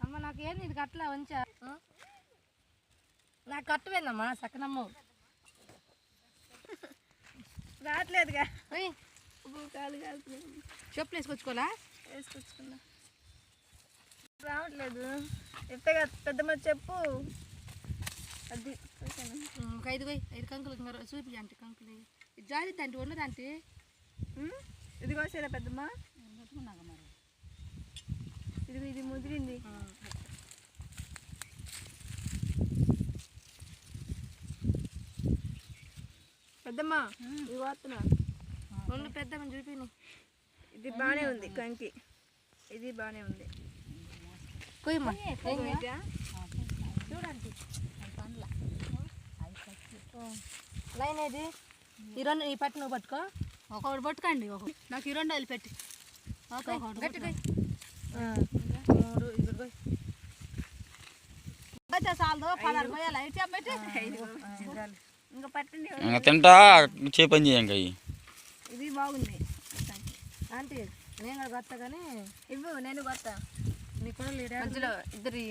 అమ్మ నాకు ఏంది ఇది కట్టలా ఉంచా నాకు కట్టువేందమ్మా సక్కనమ్మ రావట్లేదుగా కాలు కాలుతున్నాయి చెప్పులు వేసుకొచ్చుకోవాలా వేసుకొచ్చుకున్నా రావట్లేదు ఎత్తగా పెద్దమ్మ చెప్పు అది ఒక 5 కంకులు చూపి అంటే కంకులు జాలి తంటి ఉండదంటే ఇది కోసేదా పెద్దమ్మ ఇది ముదిరింది పెద్దమ్మ ఇది పోతున్నా రెండు పెద్దమ్మని చూపి ఇది బాగానే ఉంది కంకి ఇది బాగానే ఉంది కొయ్యమ్మా చూడండి లైన్ ఏది ఈ రెండు ఈ పట్టు నువ్వు పట్టుకో ఒకటి పట్టుకోండి నాకు ఈ రెండు వదిలిపెట్టి గట్టి మూడు ఇప్పుడు చాలు 16 పోయాలి అయితే పెట్టి ఇంకా పట్టండి తింటా చే పని చేయండి ఇది బాగుంది ఆంటీ నేను కూడా కొత్త కానీ ఇవ్వు నేను కొత్త నీ కూడా మధ్యలో ఇద్దరి